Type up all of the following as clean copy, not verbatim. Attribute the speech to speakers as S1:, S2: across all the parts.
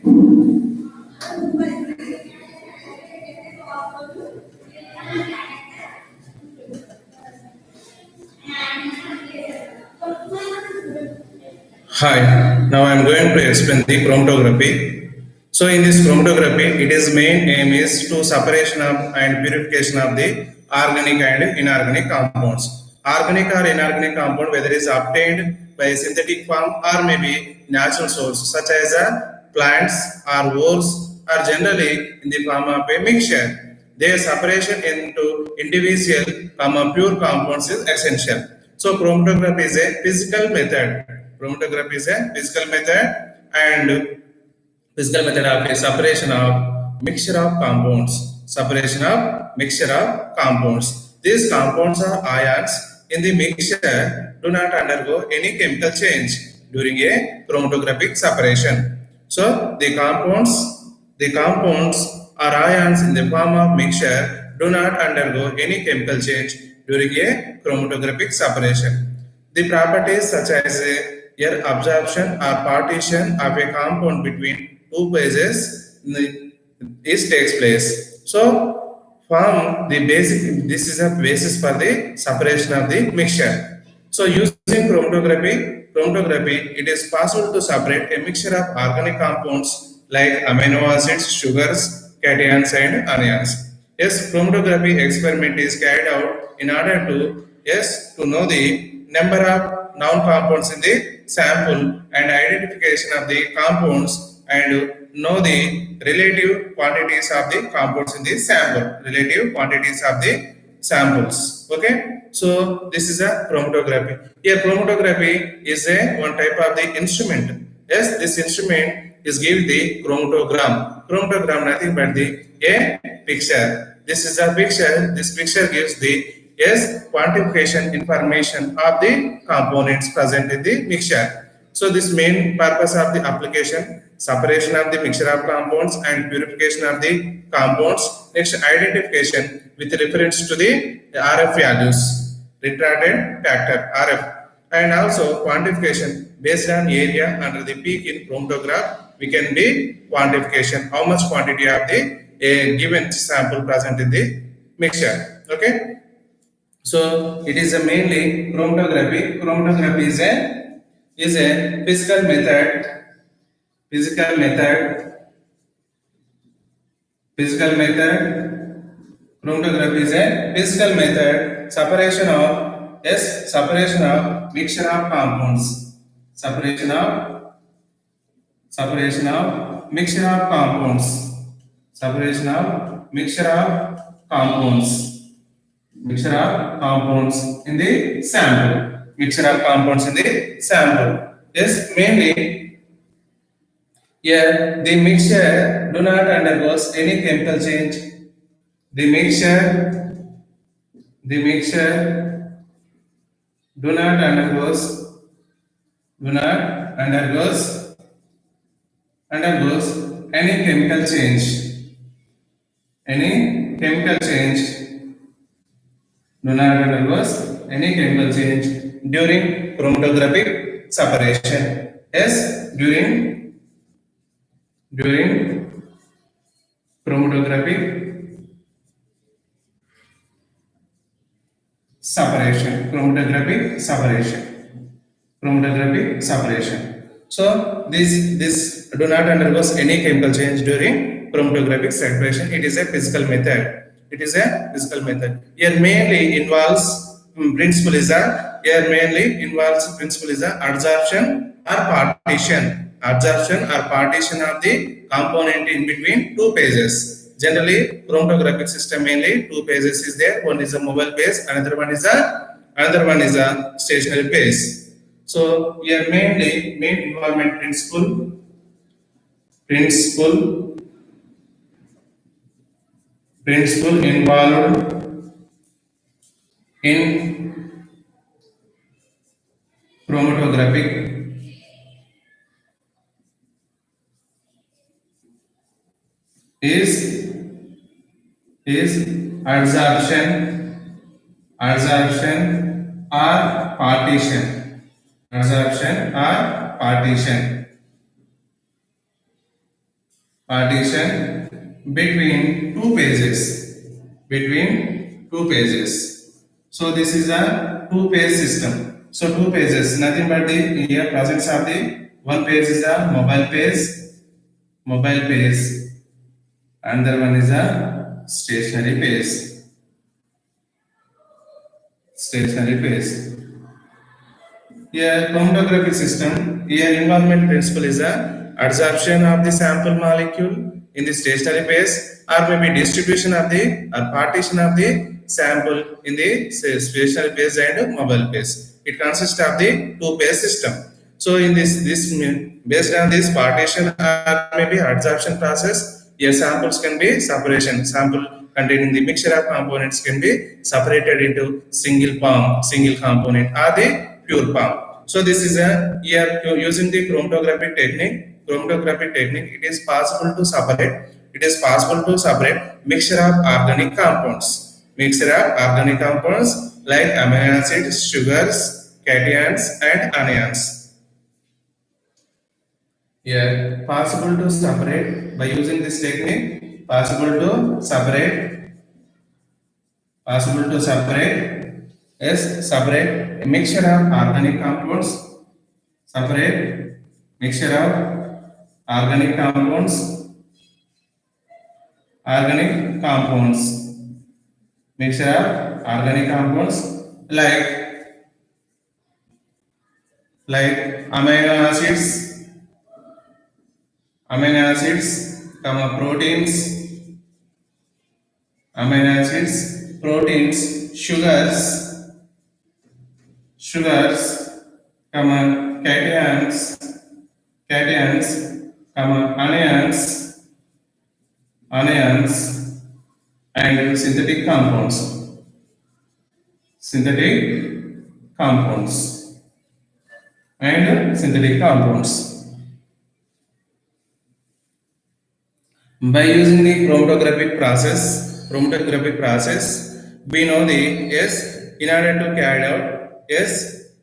S1: Hi, now I am going to explain the chromatography. So in this chromatography, it is main aim is to separation of and purification of the organic and inorganic compounds. Organic or inorganic compound, whether it is obtained by synthetic form or maybe natural source, such as plants or ores, are generally in the form of a mixture. Their separation into individual, pure compounds is essential. So chromatography is a physical method. Chromatography is a physical method and physical method of a separation of mixture of compounds. Separation of mixture of compounds. These compounds are ions in the mixture do not undergo any chemical change during a chromatographic separation. So the compounds are ions in the form of mixture do not undergo any chemical change during a chromatographic separation. The properties such as air absorption or partition of a compound between two phases is takes place. So from the basic, this is a basis for the separation of the mixture. So using chromatography, it is possible to separate a mixture of organic compounds like amino acids, sugars, cations, and anions. Yes, chromatography experiment is carried out in order to know the number of known compounds in the sample and identification of the compounds and know the relative quantities of the compounds in the sample, relative quantities of the samples. Okay, so this is a chromatography. Here, chromatography is a one type of the instrument. Yes, this instrument is give the chromatogram. Chromatogram nothing but the a picture. This is a picture. This picture gives the quantification information of the components present in the mixture. So this main purpose of the application, separation of the mixture of compounds and purification of the compounds. Next, identification with reference to the RF values, retardant factor RF, and also quantification based on area under the peak in chromatograph. We can be quantification how much quantity of the a given sample present in the mixture. Okay. So it is a mainly chromatography. Chromatography is a physical method. Physical method. Physical method. Chromatography is a physical method. Separation of mixture of compounds. Separation of mixture of compounds. Separation of mixture of compounds. Mixture of compounds in the sample. Mixture of compounds in the sample. Yes, mainly here the mixture do not undergoes any chemical change. The mixture do not undergoes any chemical change. Any chemical change do not undergoes any chemical change during chromatographic separation. Yes, during chromatographic separation. Chromatographic separation. So this do not undergoes any chemical change during chromatographic separation. It is a physical method. It is a physical method. Here mainly involves principle is adsorption or partition. Adsorption or partition of the component in between two phases. Generally, chromatographic system mainly two phases is there. One is a mobile phase, another one is a stationary phase. So here mainly main involvement principle involved in chromatographic is adsorption or partition. Adsorption or partition. partition between two pages, between two pages. So this is a two page system. So two pages, nothing but the here presence of the one page is a mobile page, another one is a stationary page. Here, chromatography system, here involvement principle is a adsorption of the sample molecule in the stationary phase or maybe distribution of the or partition of the sample in the stationary phase and mobile phase. It consists of the two phase system. So in based on this partition or maybe adsorption process, your samples can be separation. Sample containing the mixture of components can be separated into single component or the pure palm. So this is a here using the chromatography technique. Chromatography technique, it is possible to separate. It is possible to separate mixture of organic compounds. Mixture of organic compounds like amino acids, sugars, cations, and anions. Here, possible to separate by using this technique. Possible to separate is separate a mixture of organic compounds, separate mixture of organic compounds, organic compounds, mixture of organic compounds like amino acids, comma proteins, sugars, comma cations, comma anions, and synthetic compounds, and synthetic compounds. By using the chromatographic process, we know the in order to carry out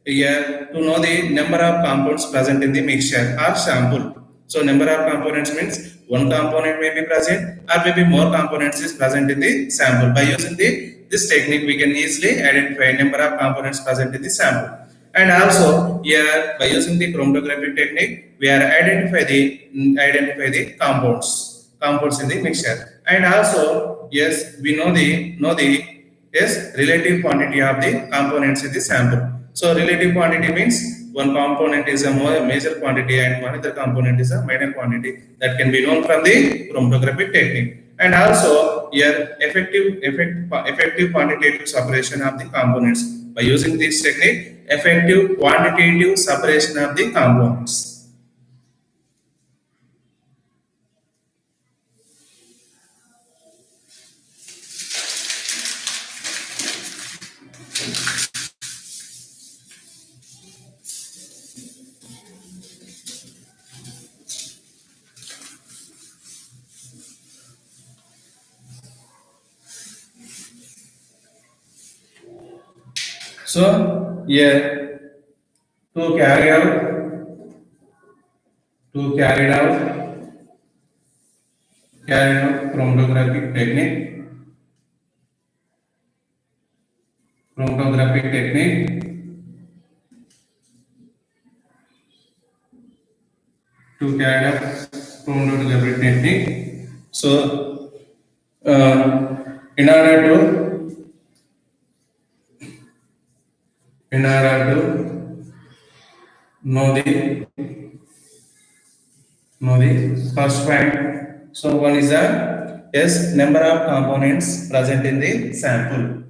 S1: here to know the number of compounds present in the mixture or sample. So number of components means one component may be present or maybe more components is present in the sample. By using this technique, we can easily identify number of components present in the sample. And also here by using the chromatography technique, we are identify the compounds in the mixture. And also yes, we know the relative quantity of the components in the sample. So relative quantity means one component is a more major quantity and one other component is a minor quantity, that can be known from the chromatographic technique. And also here effective quantitative separation of the components. By using this technique, effective quantitative separation of the components. So here to carry out to carry out chromatographic technique to carry out chromatographic technique. So in order to know the first point. So one is a number of components present in the sample.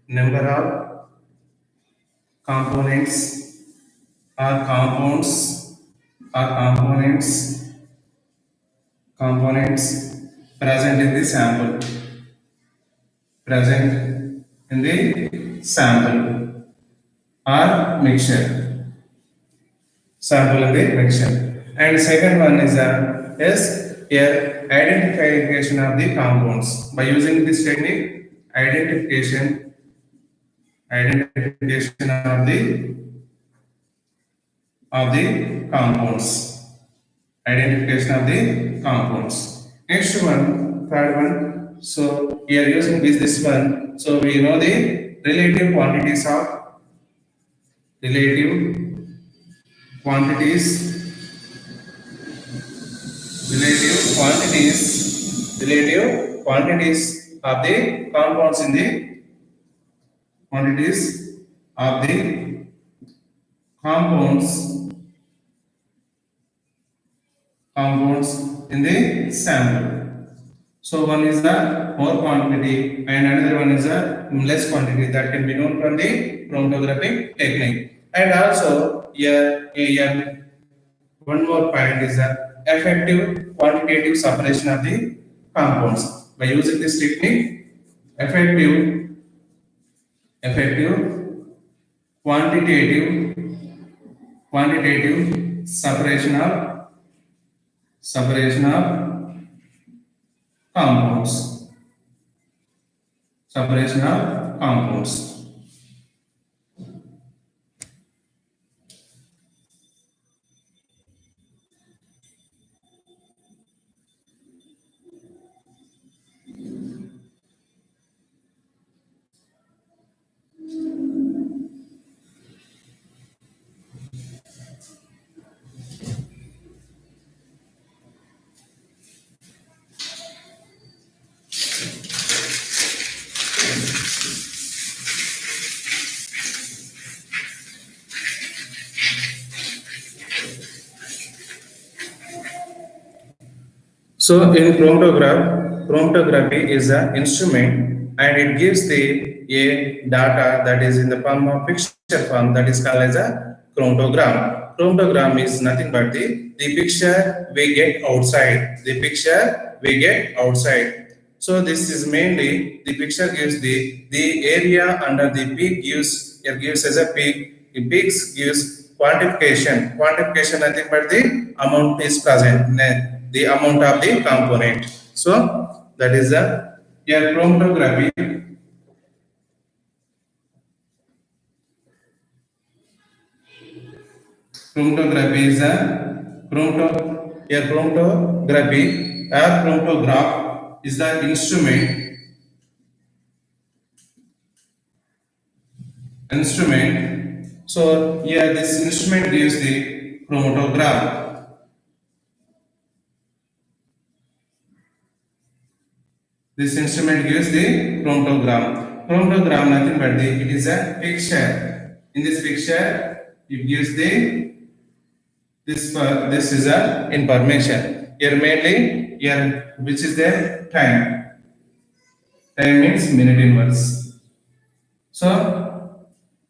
S1: Number of components or components present in the sample or mixture. Sample in the mixture. And second one is here identification of the compounds. By using this technique, identification of the compounds. Identification of the compounds. Next one, third one. So we are using this one. So we know the relative quantities of relative quantities, relative quantities of the compounds in the quantities of the compounds compounds in the sample. So one is the more quantity and another one is the less quantity that can be known from the chromatographic technique. And also here one more point is the effective quantitative separation of the compounds. By using this technique, effective effective quantitative quantitative separation of compounds separation of compounds. So in chromatography is an instrument and it gives the a data that is in the form of picture form that is called as a chromatogram. Chromatogram is nothing but the picture we get outside. The picture we get outside. So this is mainly the picture gives the area under the peak gives it gives as a peak. The peaks gives quantification. Quantification nothing but the amount is present, the amount of the component. So that is the here chromatography is a chromatography or chromatograph is the instrument. So here this instrument gives the chromatogram. This instrument gives the chromatogram. Chromatogram nothing but it is a picture. In this picture, it gives this is a information. Here mainly here which is the time. Time means minute inverse. So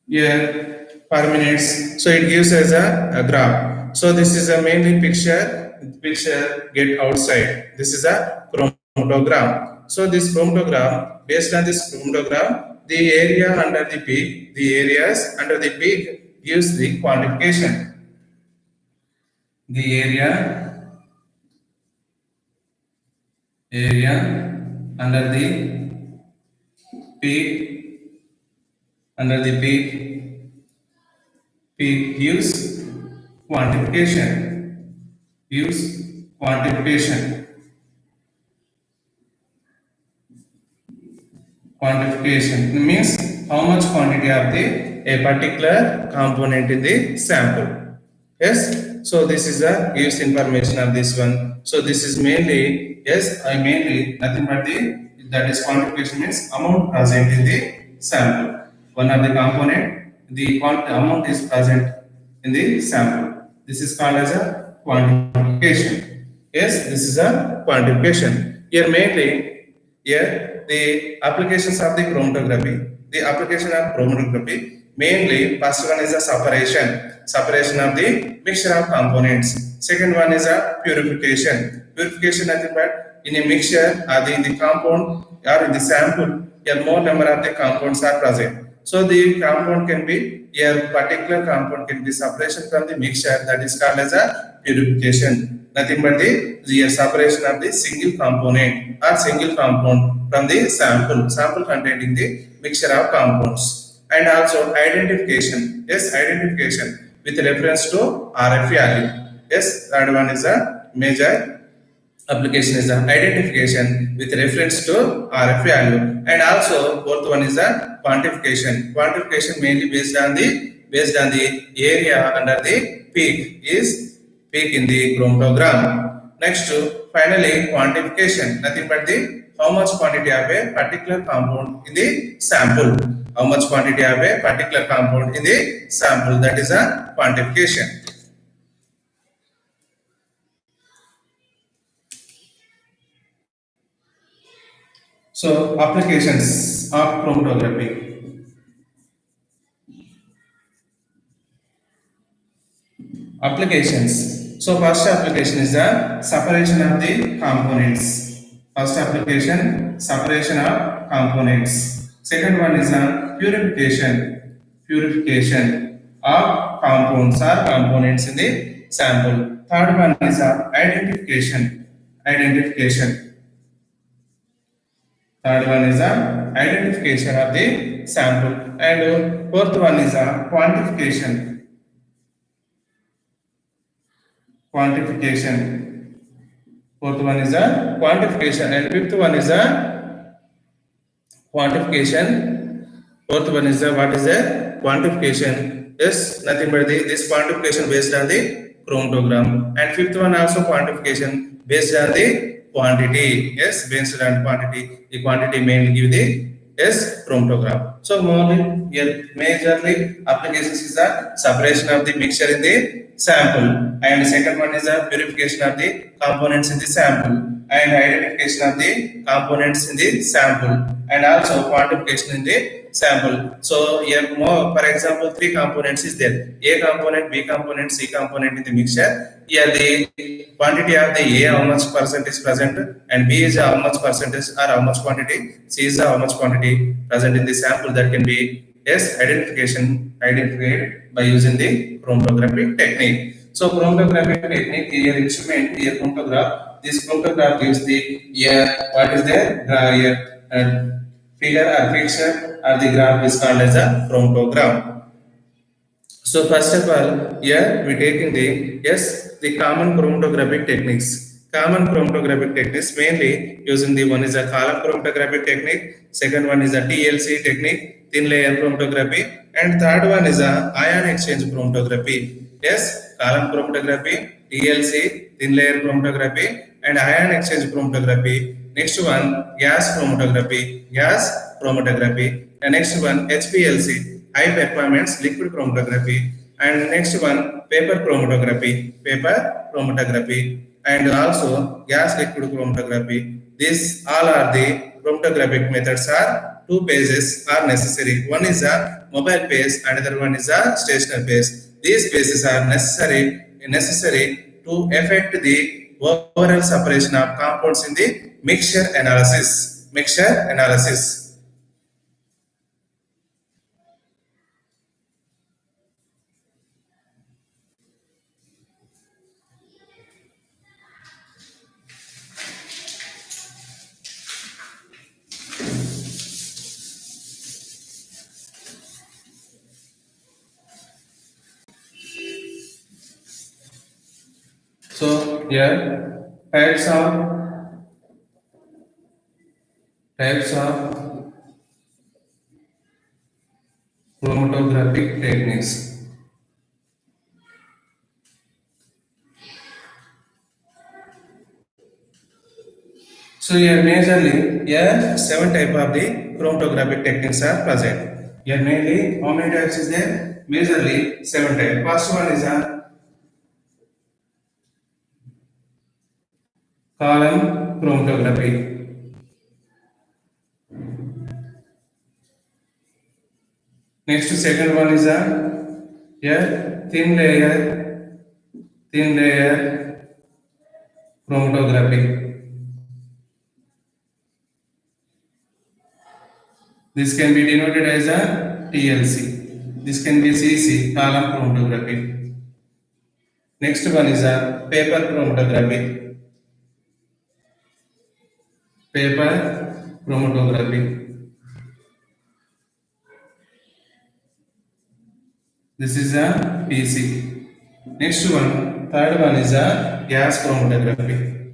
S1: here per minutes. So it gives us a graph. So this is a mainly picture. Picture get outside. This is a chromatogram. So this chromatogram, based on this chromatogram, the area under the peak, the areas under the peak gives the quantification. The area under the peak under the peak quantification gives quantification quantification means how much quantity of the a particular component in the sample. Yes, so this is a gives information of this one. So this is mainly yes I mainly nothing but the that is quantification means amount present in the sample. One of the component the amount is present in the sample. This is called as a quantification. Yes, this is a quantification. Here mainly here the applications of the chromatography. The application of chromatography mainly first one is a separation of the mixture of components. Second one is a purification. Purification nothing but in a mixture or the compound or in the sample, a more number of the compounds are present. So the compound can be a particular compound can be separation from the mixture that is called as a purification. Nothing but the separation of the single component or single compound from the sample containing the mixture of compounds. And also identification. Yes, identification with reference to RF value. Yes, that one is a major application is the identification with reference to RF value, and also fourth one is the quantification. Quantification mainly based on the area under the peak in the chromatogram. Next, finally quantification, nothing but the how much quantity of a particular compound in the sample. How much quantity of a particular compound in the sample, that is a quantification. So applications of chromatography. Applications. So first application is the separation of the components. First application, separation of components. Second one is the purification of compounds or components in the sample. Third one is the identification. Third one is the identification of the sample, and fourth one is the quantification. Fourth one is a quantification, and fifth one is a quantification. Fourth one is the what is the quantification? Yes, nothing but this quantification based on the chromatogram, and fifth one also quantification based on the quantity. Yes, based on quantity. The quantity mainly give the yes chromatogram. So majorly applications is the separation of the mixture in the sample, and second one is the purification of the components in the sample, and identification of the components in the sample, and also quantification in the sample. So here more, for example, three components is there: A component, B component, C component in the mixture. Here the quantity of the A how much percent is present, and B is how much percentage or how much quantity, C is how much quantity present in the sample, that can be yes identified by using the chromatography technique. So chromatography technique here instrument here chromatograph. This chromatograph gives the here what is there here figure or picture or the graph is called as a chromatograph. So first of all, here we taking the yes the common chromatographic techniques. Common chromatographic techniques mainly using the one is a column chromatographic technique, second one is a TLC technique, thin layer chromatography, and third one is a ion exchange chromatography. Yes, column chromatography, TLC, thin layer chromatography, and ion exchange chromatography. Next one gas chromatography, and next one HPLC, high performance liquid chromatography, and next one paper chromatography, and also gas liquid chromatography. These all are the chromatographic methods are two phases are necessary. One is a mobile phase, another one is a stationary phase. These phases are necessary to effect the overall separation of compounds in the mixture analysis. So here types of chromatographic techniques. So here majorly here seven type of the chromatographic techniques are present. Here mainly how many types is there? Majorly seven types. First one is a column chromatography. Next second one is a here thin layer chromatography. This can be denoted as a TLC. This can be CC, column chromatography. Next one is a paper chromatography. Paper chromatography. This is a PC. Next one, third one is a gas chromatography.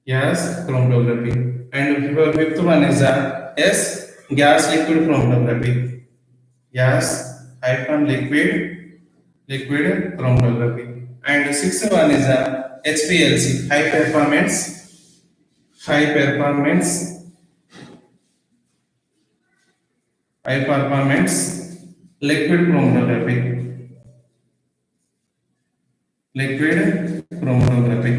S1: Yes, chromatography. And fifth one is S, gas liquid chromatography. Gas hyphen liquid chromatography. And sixth one is HPLC, high performance, high performance liquid chromatography. Liquid chromatography.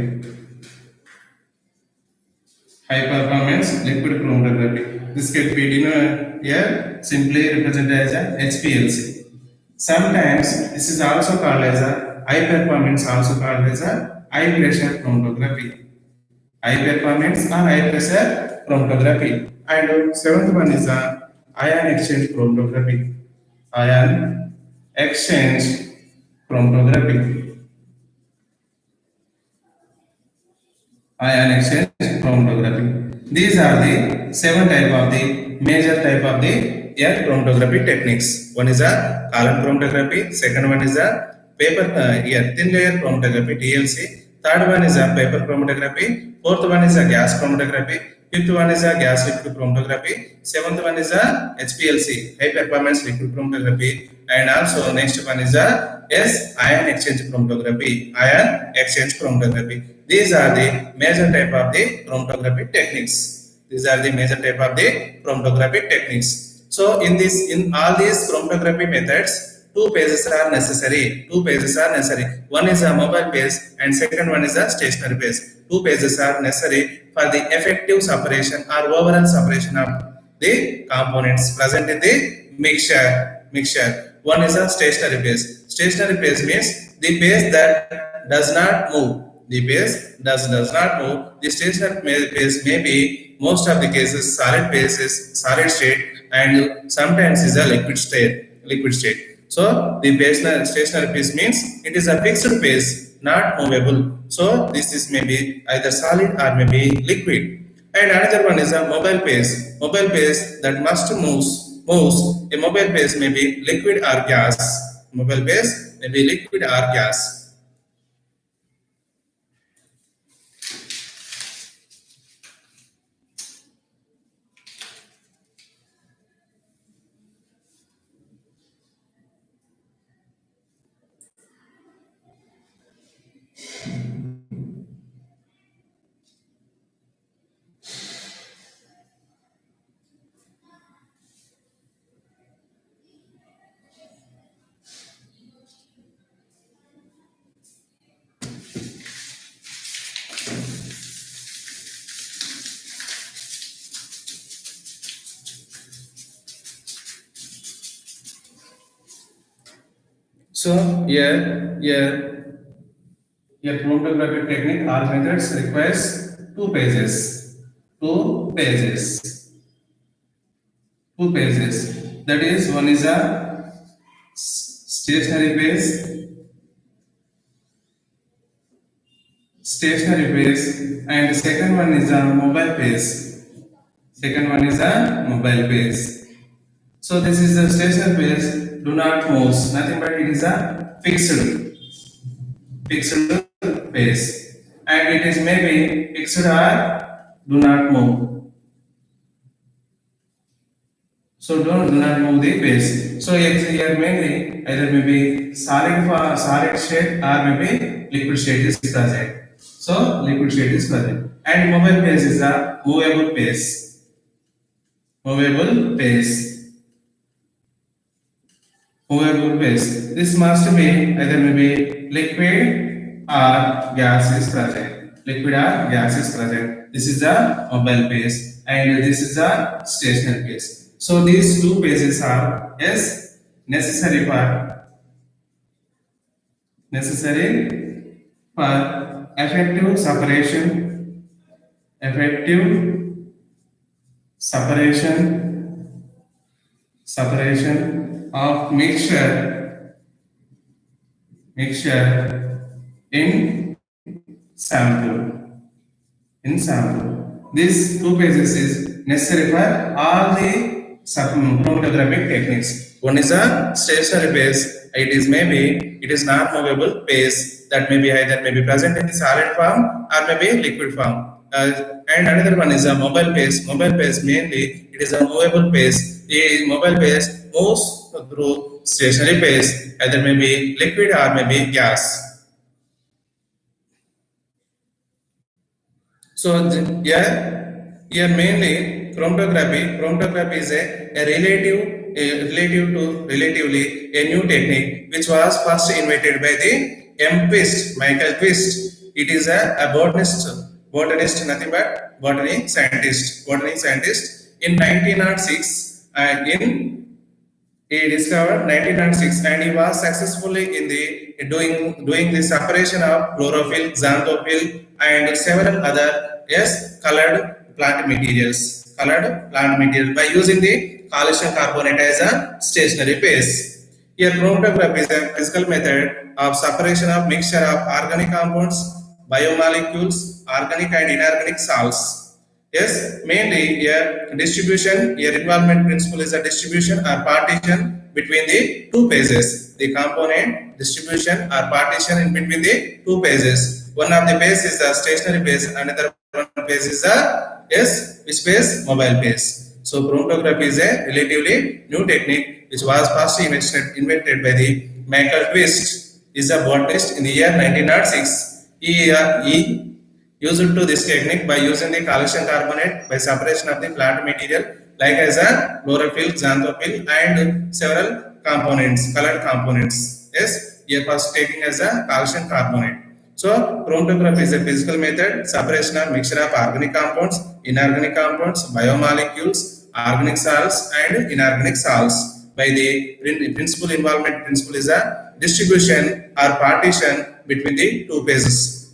S1: High performance liquid chromatography. This can be here simply represented as a HPLC. Sometimes this is also called as a high performance, also called as a high pressure chromatography. High performance or high pressure chromatography. And seventh one is a ion exchange chromatography. Ion exchange chromatography. Ion exchange chromatography. These are the seven type of the major type of the air chromatography techniques. One is a column chromatography. Second one is a paper thin layer chromatography (TLC). Third one is a paper chromatography. Fourth one is a gas chromatography. Fifth one is a gas liquid chromatography. Seventh one is a HPLC, high performance liquid chromatography. And also next one is a ion exchange chromatography. Ion exchange chromatography. These are the major type of the chromatography techniques. These are the major type of the chromatography techniques. So in all these chromatography methods, two pages are necessary. Two pages are necessary. One is a mobile page and second one is a stationary page. Two pages are necessary for the effective separation or overall separation of the components present in the mixture. One is a stationary page. Stationary page means the page that does not move. The page does not move. The stationary page may be most of the cases solid phase is solid state and sometimes is a liquid state. So the stationary phase means it is a fixed phase, not movable. So this is maybe either solid or maybe liquid. And another one is a mobile phase. Mobile phase that must moves. A mobile phase may be liquid or gas. Mobile phase may be liquid or gas. So here chromatography technique or methods requires two pages. Two pages. Two pages. That is one is a stationary page, and second one is a mobile page. Second one is a mobile page. So this is the stationary page. Do not move. Nothing but it is a fixed page, and it is maybe fixed or do not move. So do not move the page. So here mainly either maybe solid state or maybe liquid state is present. So liquid state is present. And mobile phase is a movable phase. Movable phase. Movable phase. This must be either maybe liquid or gas is present. Liquid or gas is present. This is a mobile phase and this is a stationary phase. So these two phases are necessary for necessary for effective separation of mixture in sample. These two pages is necessary for all the chromatographic techniques. One is a stationary page. It is not movable page that may be either may be present in the solid form or maybe liquid form. and another one is a mobile paste. Mobile paste mainly it is a movable paste. A mobile paste moves through stationary paste, either may be liquid or may be gas. So here mainly chromatography. Chromatography is relatively a new technique which was first invented by the Michael Twist. It is a botanist, nothing but botany scientist in 1906 and in he discovered 1906 and he was successfully in the doing the separation of chlorophyll, xanthophyll, and several other colored plant materials. Colored plant material by using the calcium carbonate as a stationary base. Here, chromatography is a physical method of separation of mixture of organic compounds, biomolecules, organic and inorganic salts. Yes, mainly a distribution, a involvement principle is a distribution or partition between the two phases. The component distribution or partition in between the two phases. One of the phase is the stationary phase, another one phase is the which phase? Mobile phase. So chromatography is a relatively new technique which was first invented by the Michael Twist. Is a botanist in the year 1906. He used to this technique by using the calcium carbonate by separation of the plant material like as a chlorophyll, xanthophyll and several components, colored components. Yes, here first taking as a calcium carbonate. So chromatography is a physical method, separation of mixture of organic compounds, inorganic compounds, biomolecules, organic salts and inorganic salts. By the principal involvement principle is a distribution or partition between the two phases.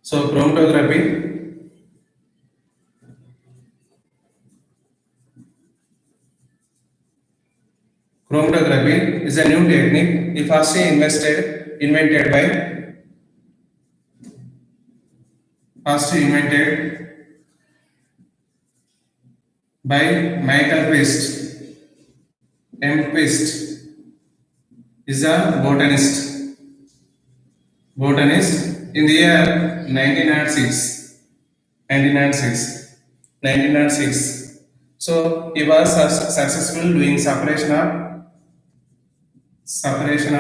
S1: So chromatography is a new technique. The first invented by Michael Twist. Twist is a botanist in the year 1906. 1906. 1906. So he was successful doing separation of separation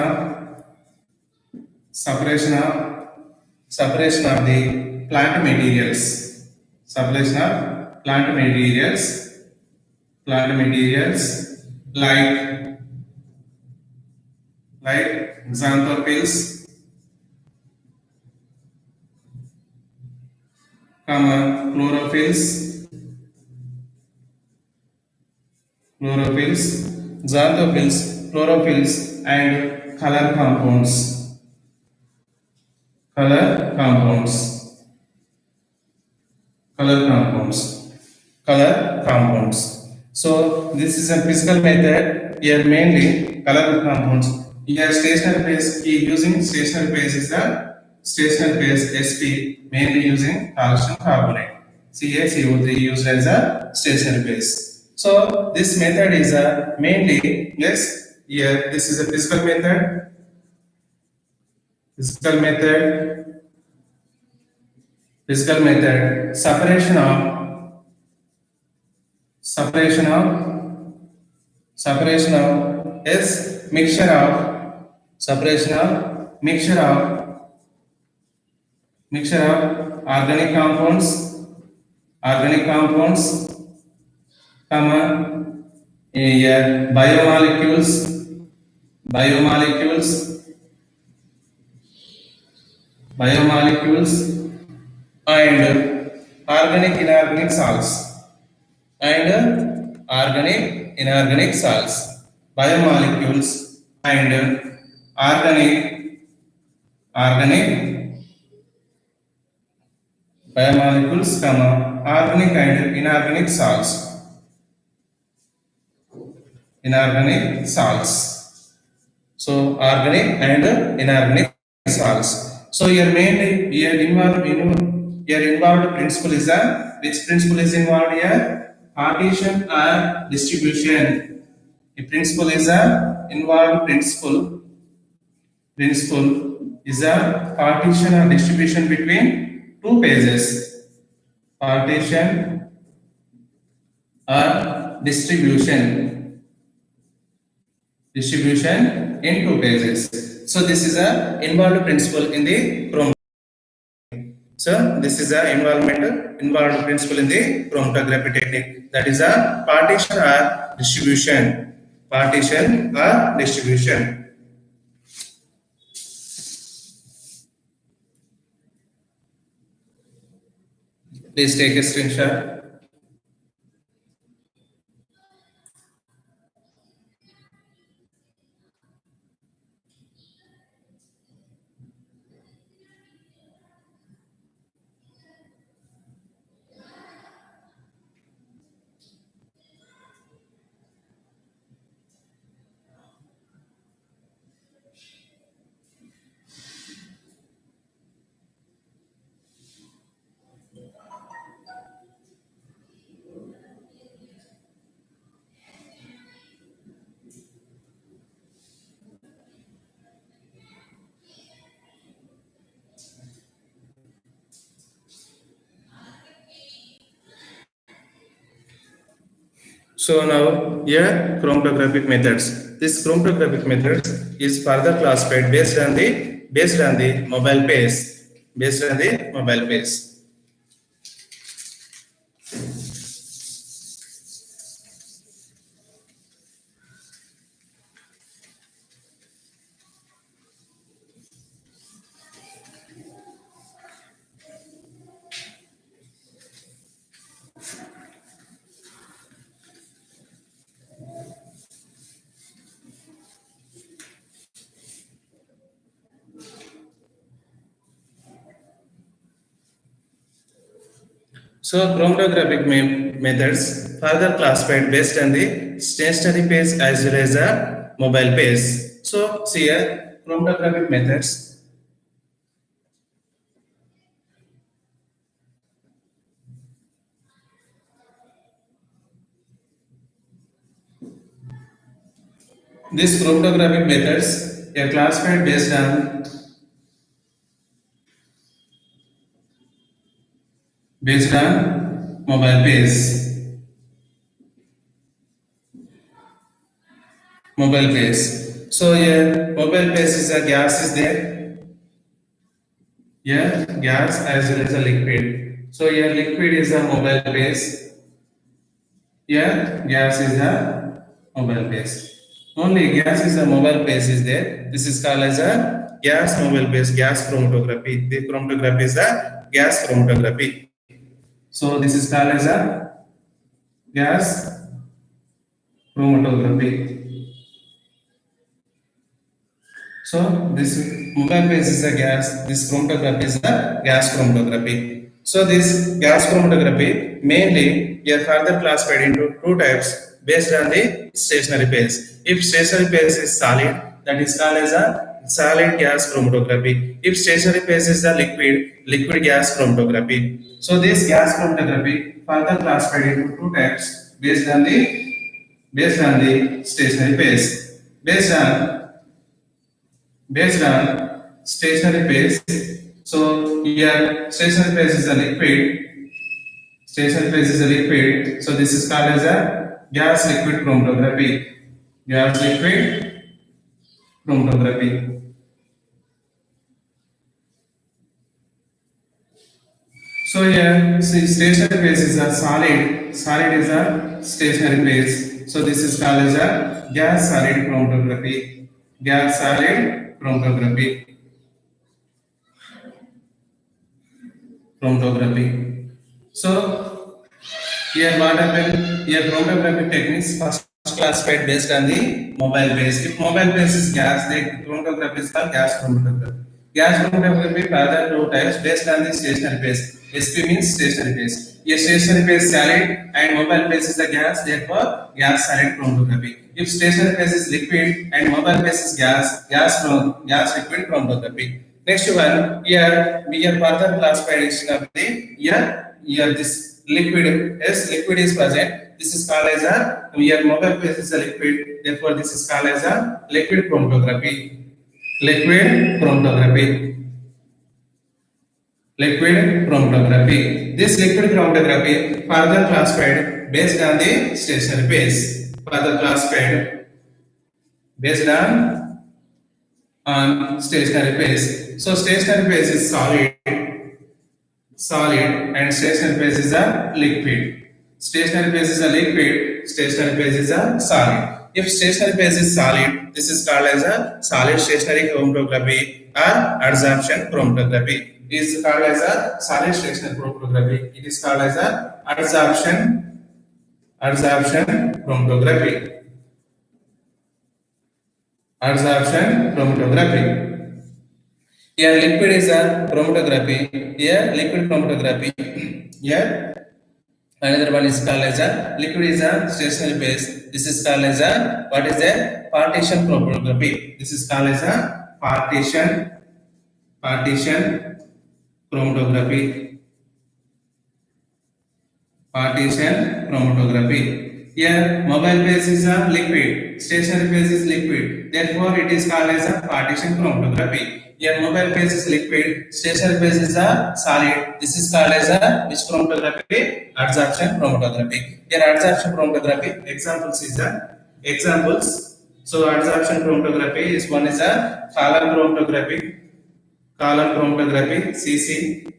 S1: of the plant materials. Separation of plant materials like xanthophyls, chlorophylls, xanthophyls, and color compounds. Color compounds. Color compounds. Color compounds. So this is a physical method. Here mainly color compounds. Here stationary phase. Using stationary phase is the stationary phase SP mainly using calcium carbonate. CaCO3 used as a stationary phase. So this method is a mainly here this is a physical method. Physical method separation of mixture of organic compounds comma biomolecules and organic inorganic salts biomolecules and organic biomolecules comma organic and inorganic salts. So organic and inorganic salts. So your involved principle is which principle is involved here? Partition or distribution. The principle is a involved principle is a partition or distribution between two pages. Partition or distribution in two pages. So this is a involved principle in the chromatography. So this is a involved principle in the chromatography technique. That is a partition or distribution. Partition or distribution. Please take a screenshot. So now here chromatographic methods. This chromatographic methods is further classified based on the mobile pace. Based on the mobile pace. So chromatographic methods further classified based on the stationary pace as well as the mobile pace. So see here chromatographic methods. These chromatographic methods are classified based on mobile pace. Mobile pace. So here mobile pace is a gas is there. Here gas as well as a liquid. So here liquid is a mobile pace. Here gas is a mobile pace. Only gas is a mobile pace is there. This is called as a gas mobile pace, gas chromatography. The chromatography is a gas chromatography. So this is called as a gas chromatography. So this mobile phase is a gas, this chromatography is a gas chromatography. So this gas chromatography mainly are further classified into two types based on the stationary phase. If stationary phase is solid, that is called as a solid gas chromatography. If stationary phase is a liquid gas chromatography. So this gas chromatography further classified into two types based on the stationary phase. Based on stationary phase. So here stationary phase is a liquid. Stationary phase is a liquid. So this is called as a gas liquid chromatography. Gas liquid chromatography. So here see stationary phase is a solid. Solid is a stationary phase. So this is called as a gas solid chromatography. Gas solid chromatography. So here what happened? Here chromatography techniques first classified based on the mobile base. If mobile base is gas, then chromatography is called gas chromatography. Gas chromatography further two types based on the stationary phase. SP means stationary phase. A stationary phase solid and mobile phase is the gas, therefore gas solid chromatography. If stationary phase is liquid and mobile phase is gas liquid chromatography. Next one, here we are further classification of the here this liquid is present. This is called as a here mobile phase is a liquid, therefore this is called as a liquid chromatography. Liquid chromatography. Liquid chromatography. This liquid chromatography further classified based on the stationary phase. Further classified based on stationary phase. So stationary phase is solid, and stationary phase is a liquid. Stationary phase is a liquid, stationary phase is a solid. If stationary phase is solid, this is called as a solid stationary chromatography or adsorption chromatography. It is called as a solid stationary chromatography. It is called as a adsorption chromatography. Adsorption chromatography. Here liquid is a chromatography. Here liquid chromatography. Here another one is called as a liquid is a stationary phase. This is called as a what is a partition chromatography. This is called as a partition chromatography. Partition chromatography. Here mobile phase is a liquid, stationary phase is liquid. Therefore, it is called as a partition chromatography. Here mobile phase is liquid, stationary phase is a solid. This is called as a which chromatography? Adsorption chromatography. Here adsorption chromatography examples is a examples. So adsorption chromatography is one is a column chromatography. Column chromatography CC,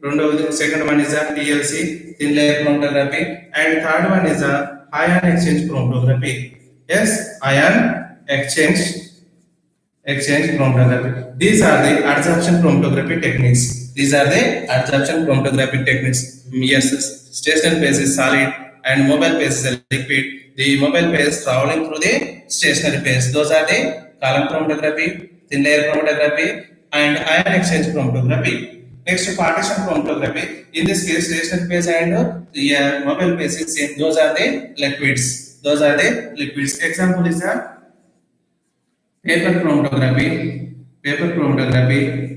S1: రెండవది second one is a TLC, thin layer chromatography, and third one is a ion exchange chromatography. Yes, ion exchange chromatography. These are the adsorption chromatography techniques. These are the adsorption chromatography techniques. Yes, stationary phase is solid and mobile phase is a liquid. The mobile phase traveling through the stationary phase. Those are the column chromatography, thin layer chromatography, and ion exchange chromatography. Next, partition chromatography. In this case, stationary phase and mobile phase is same. Those are the liquids. Those are the liquids. Example is a paper chromatography,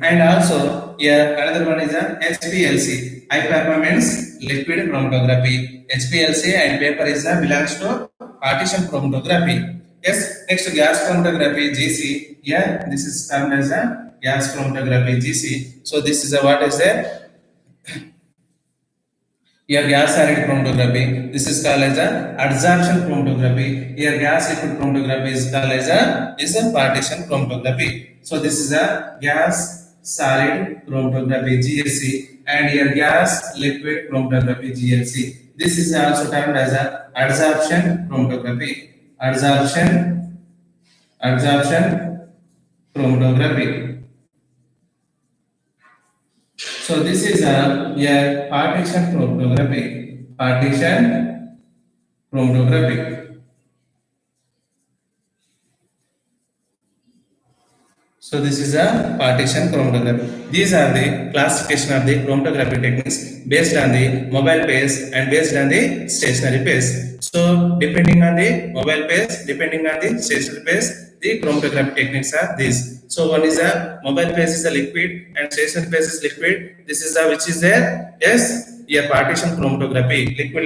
S1: and also here another one is a HPLC, high performance liquid chromatography. HPLC and paper is a belongs to partition chromatography. Yes, next gas chromatography GC. Yeah, this is termed as a gas chromatography GC. So this is a what is a here gas solid chromatography. This is called as a adsorption chromatography. Here gas liquid chromatography is called as a partition chromatography. So this is a gas solid chromatography GSC, and here gas liquid chromatography GLC. This is also termed as a adsorption chromatography. Adsorption chromatography. So this is a partition chromatography. Partition chromatography. So this is a partition chromatography. These are the classification of the chromatography techniques based on the mobile phase and based on the stationary phase. So depending on the mobile phase, depending on the stationary phase, the chromatography techniques are these. So one is a mobile phase is a liquid and stationary phase is liquid. This is a which is there. Yes, a partition chromatography, liquid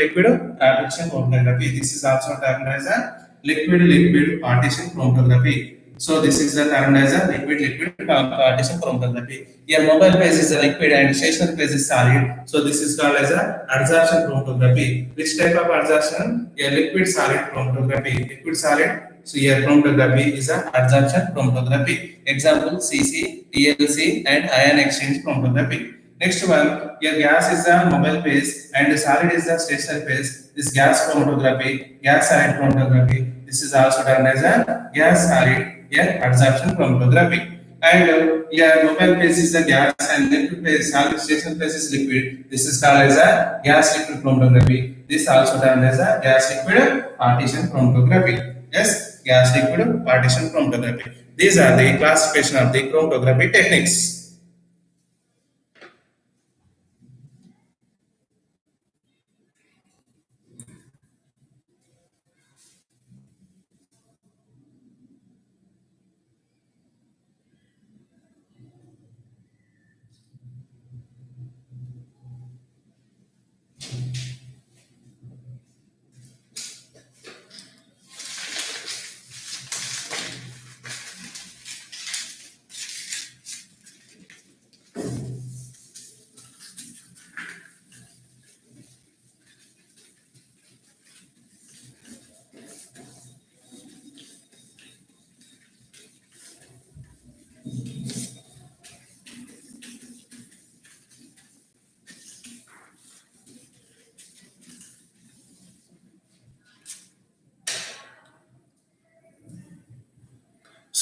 S1: partition chromatography. This is also termed as a liquid partition chromatography. So this is the termed as a liquid partition chromatography. Here mobile phase is a liquid and stationary phase is solid. So this is called as a adsorption chromatography. Which type of adsorption? A liquid solid chromatography. Liquid solid. So here chromatography is a adsorption chromatography. Example CC, TLC, and ion exchange chromatography. Next one, here gas is the mobile phase and solid is the stationary phase. This gas chromatography, gas solid chromatography. This is also termed as a gas solid, here adsorption chromatography. And here mobile phase is the gas and liquid phase, solid stationary phase is liquid. This is called as a gas liquid chromatography. This also termed as a gas liquid partition chromatography. Yes, gas liquid partition chromatography. These are the classification of the chromatography techniques.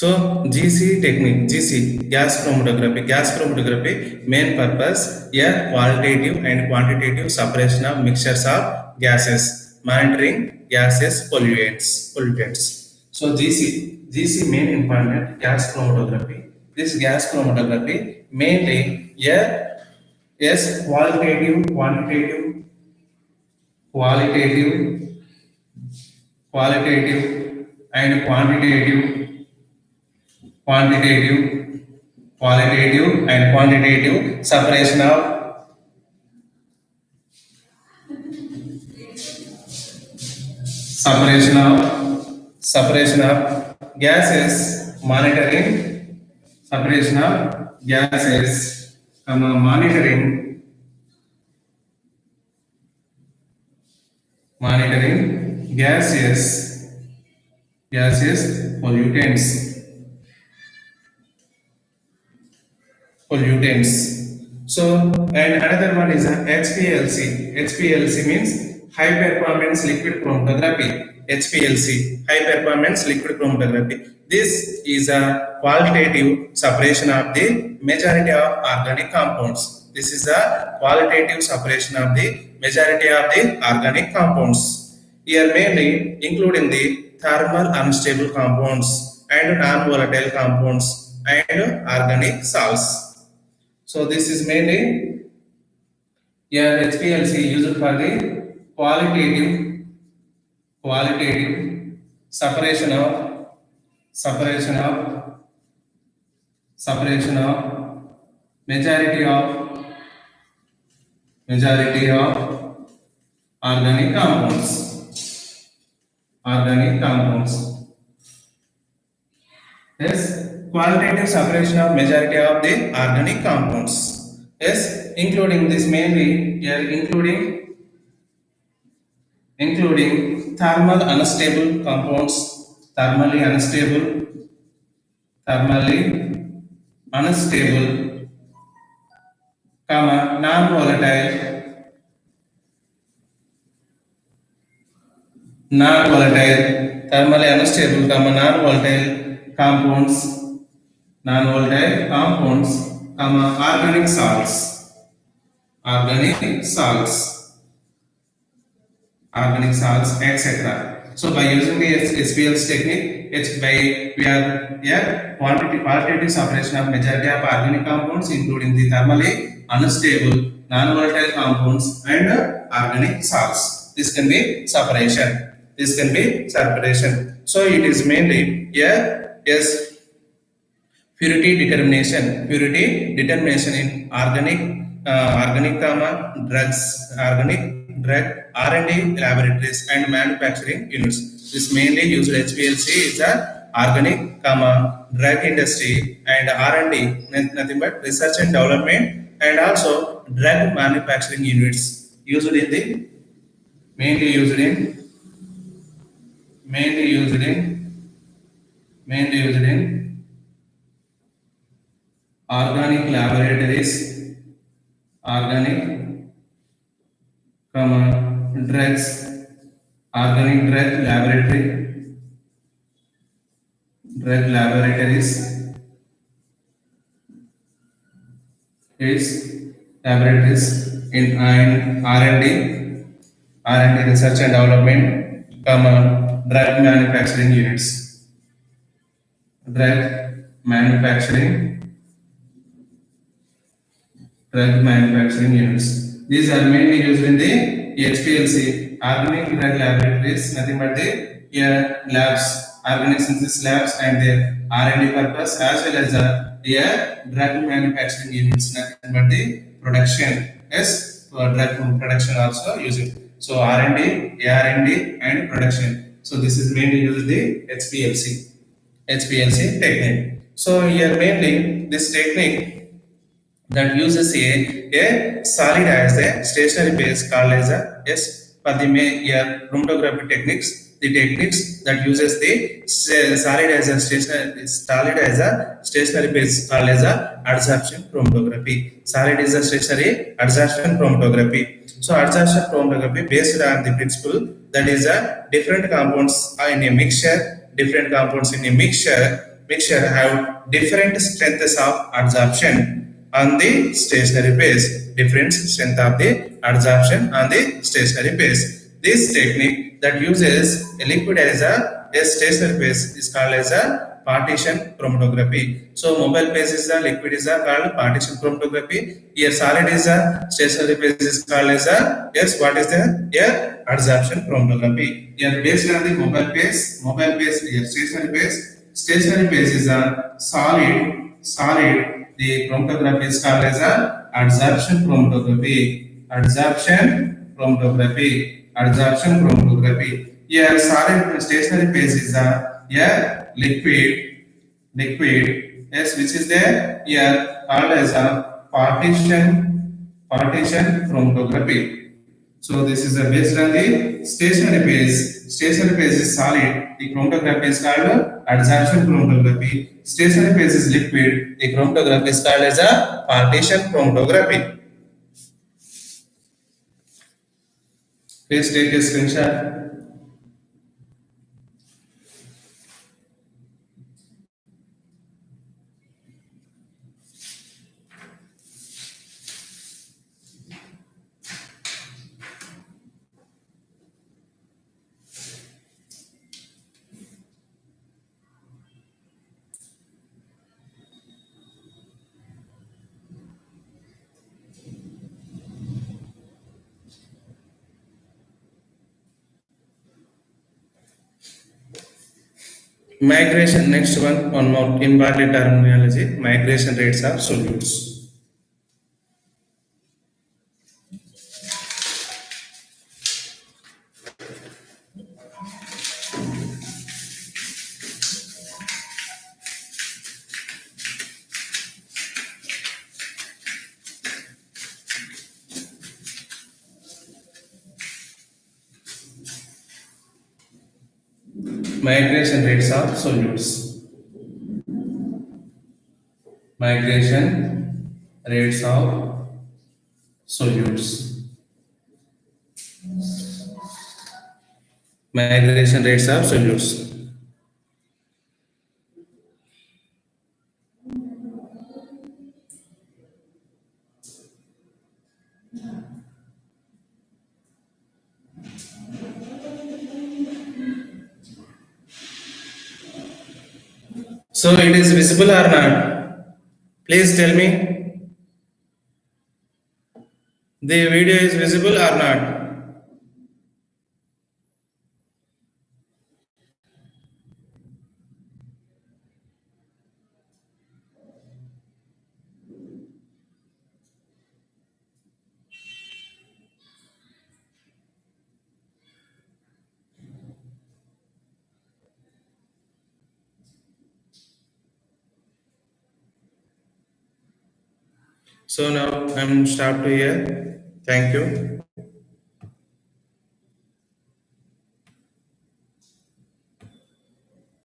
S1: So GC technique, GC gas chromatography main purpose a qualitative and quantitative separation of mixtures of gases, monitoring gases pollutants. So GC main important gas chromatography. This gas chromatography mainly a yes qualitative, qualitative and quantitative and quantitative separation of gases, monitoring separation of gases, monitoring gases pollutants. So, and another one is a HPLC. HPLC means high performance liquid chromatography. HPLC, high performance liquid chromatography. This is a qualitative separation of the majority of organic compounds. This is a qualitative separation of the majority of the organic compounds. Here mainly including the thermal unstable compounds and non-volatile compounds and organic salts. So this is mainly HPLC used for the qualitative separation of separation of separation of majority of majority of organic compounds. Yes, qualitative separation of majority of the organic compounds. Yes, including this mainly here including thermal unstable compounds, thermally unstable, thermally unstable, compounds, organic salts, etc. So by using the SPL's technique, it's by we are qualitative separation of majority of organic compounds, including the thermally unstable, non-volatile compounds and organic salts. This can be separation. So it is mainly yes purity determination in organic drug R&D laboratories and manufacturing units. This mainly used HPLC is the organic drug industry and R&D, nothing but research and development, and also drug manufacturing units used in the mainly used in mainly used in mainly used in organic laboratories, organic, drugs, organic drug laboratories, is laboratories in R&D research and development, drug manufacturing units, drug manufacturing units. These are mainly used in the HPLC, organic drug laboratories, nothing but the labs, organic synthesis labs, and their R&D purpose, as well as the drug manufacturing units, nothing but the production. Yes, for drug production also using. So R&D, and production. So this is mainly used the HPLC technique. So here mainly this technique that uses a solid as a stationary base called as a S for the chromatography techniques. The techniques that uses the solid as a stationary base called as a adsorption chromatography. Solid is a stationary adsorption chromatography. So adsorption chromatography based on the principle that is a different compounds in a mixture mixture have different strengths of adsorption on the stationary phase. Different strength of the adsorption on the stationary phase. This technique that uses a liquid as a stationary phase is called as a partition chromatography. So mobile phase is a liquid is a called partition chromatography. Here solid is a stationary phase is called as a yes. What is the here adsorption chromatography? Here based on the mobile phase here stationary phase. Stationary phase is a solid. The chromatography is called as a adsorption chromatography. Adsorption chromatography. Here solid stationary phase is a here liquid yes which is there here called as a partition chromatography. So this is based on the stationary phase. Stationary phase is solid. The chromatography is called adsorption chromatography. Stationary phase is liquid. The chromatography is called as a partition chromatography. Please take a screenshot. Migration, next one more important terminology, migration rates of solutes. Migration rates of solutes. Migration rates of solutes. Migration rates of solutes. So it is visible or not? Please tell me. The video is visible or not? So now I'm stop to here. Thank you.